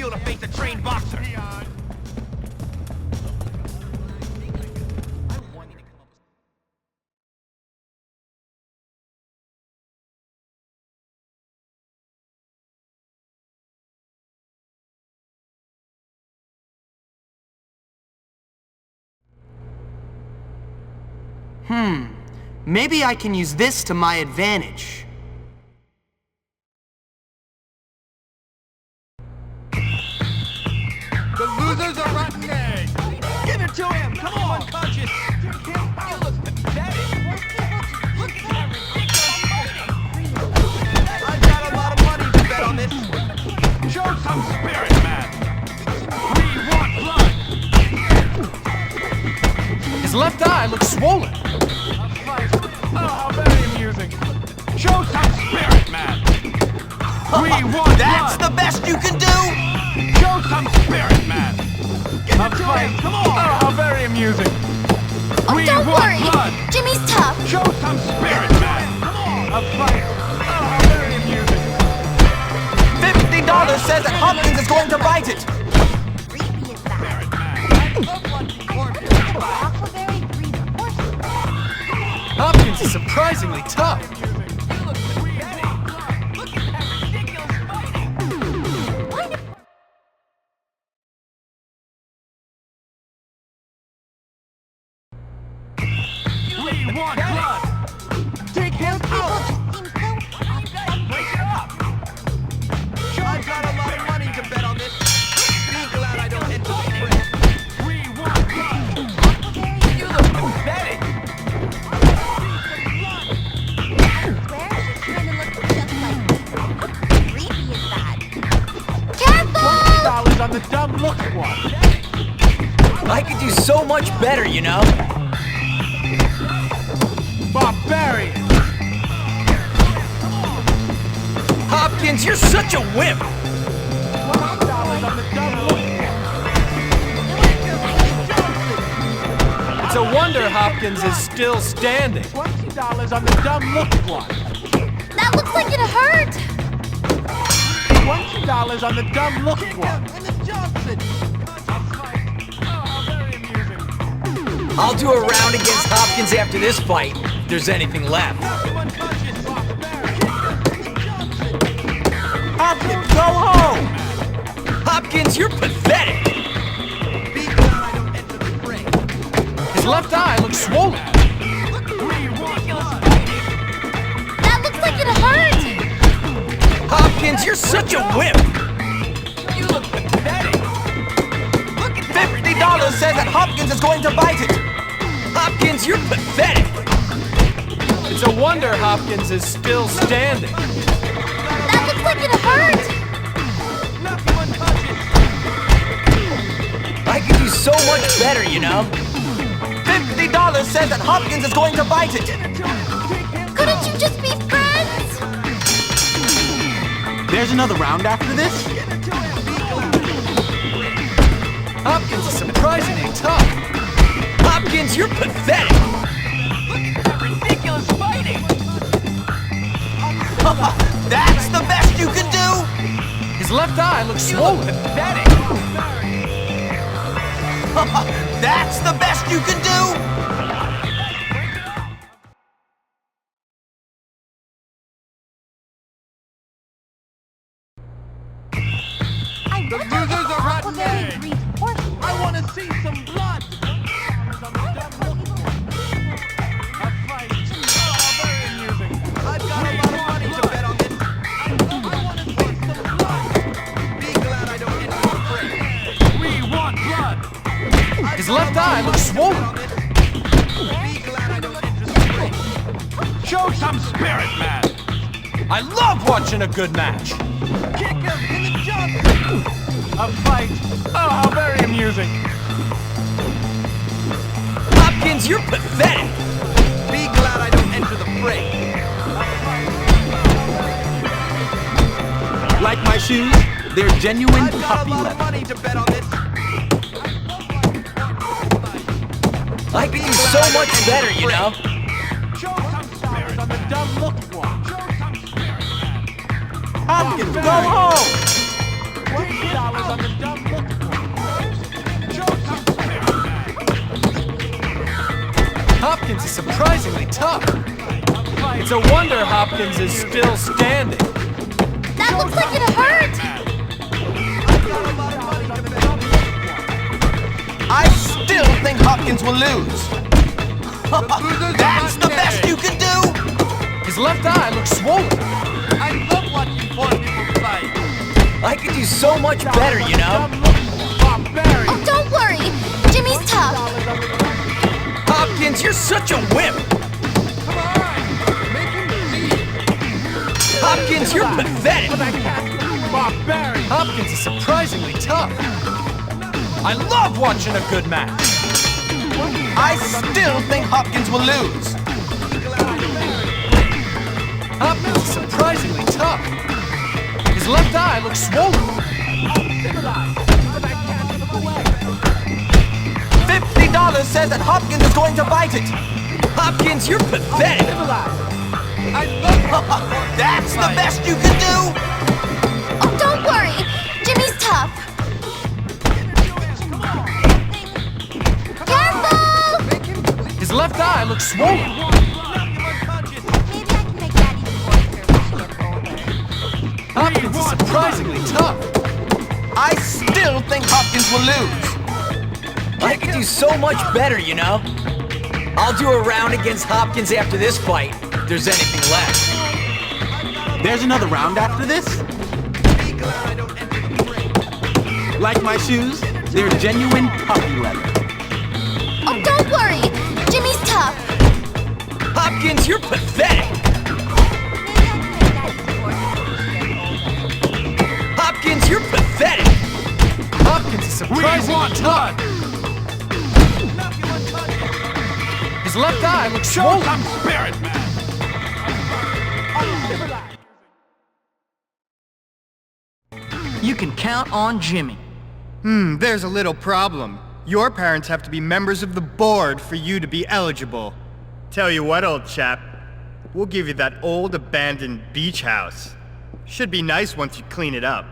feel to face a trained boxer. Maybe I can use this to my advantage. The losers are rotten eggs! Give it to him! Come on, unconscious! You look pathetic! Look at that ridiculous fighting! I've got a lot of money to bet on this! Show some spirit, man! We want blood! His left eye looks swollen. Oh, how very amusing! Show some spirit, man! We want That's blood! the best you can do? Show some spirit, man! Give it to him! Come on! Oh, how very amusing! Oh, We don't want worry. blood! Jimmy's tough. Show some spirit, man! Come on! A fight! Oh, how very amusing! $50 says that Hopkins is going to bite it. Creepy is that? Spirit, man! I love watching orphans fight! Aquaberry breeds horses. Hopkins is surprisingly tough. You look pathetic! Look at that ridiculous fighting! Why do- We want blood! Take him out! People just seem so Break it up! I've got a lot of money to bet on this. Be glad I don't enter the fray. We want blood! You look pathetic! Where she's trying to look just like me. How creepy is that? Careful! $20 on the dumb look one. I could do so much better, you know? Barbarian! Hopkins, you're such a wimp. $20 on the dumb look one. It's a wonder Hopkins is still standing. $20 on the dumb look one. That looks like it hurt. $20 on the dumb look one. And the Johnson. I'll do a round against Hopkins after this fight, if there's anything left. Hopkins, go home! Hopkins, you're pathetic. Be glad I don't enter the fray. His left eye looks swollen. That looks like it hurt. Hopkins, you're such a wimp. You look pathetic. Look at that $50 says that Hopkins is going to bite it. Hopkins, you're pathetic. It's a wonder Hopkins is still standing. That looks like it hurt. Knock him unconscious. I could do so much better, you know? $50 says that Hopkins is going to bite it. Couldn't you just be friends? There's another round after this? Hopkins is surprisingly tough. Hopkins, you're pathetic. Look at that ridiculous fighting. That's the best you can do? His left eye looks You look swollen. pathetic. That's the best you can do? I The wonder if losers are rotten Aquaberry eggs. breeds horses. I want to see some blood. A fight. Oh, very amusing. I've got a lot of money to bet on this. I want to see some blood. Be glad I don't enter the fray. We want blood. His left eye looks swollen. Be glad I don't enter the fray. Show some spirit, man. I love watching a good match. Kick him in the Johnson. A fight. Oh, how very amusing. Hopkins, you're pathetic. Be glad I don't enter the fray. Like my shoes? They're genuine I've got a puppy lot of leather. money to bet on this. I could do so much better, you know? Show some spirit on the dumb look one. Show some spirit, man. Hopkins, go home! $20 Hopkins is surprisingly tough. It's a wonder Hopkins is still standing. That looks like it hurt! I still think Hopkins will lose. That's the best you can do. His left eye looks swollen. I love watching poor people fight. I could do so much better, you know? Oh, don't worry! Jimmy's tough! Hopkins, you're such a wimp! Come on, make him leave. Hopkins, you're pathetic! Hopkins is surprisingly tough. I love watching a good match. I still think Hopkins will lose. Hopkins is surprisingly tough. His left eye looks swollen. $50 says that Hopkins is going to bite it. Hopkins, you're pathetic! I love That's the best you can do. Oh, don't worry! Jimmy's tough! Careful! His left eye looks swollen. Maybe I can make Daddy divorce her when she gets older. Hopkins is surprisingly tough. I still think Hopkins will lose. I could do so much better, you know? I'll do a round against Hopkins after this fight, if there's anything left. There's another round after this? Like my shoes? They're genuine puppy leather. Oh, don't worry! Jimmy's tough! Hopkins, you're pathetic! Hopkins, you're pathetic! Hopkins is surprisingly tough. His left eye looks swollen. spirit, man. You can count on Jimmy. There's a little problem. Your parents have to be members of the board for you to be eligible. Tell you what, old chap. We'll give you that old abandoned beach house. Should be nice once you clean it up.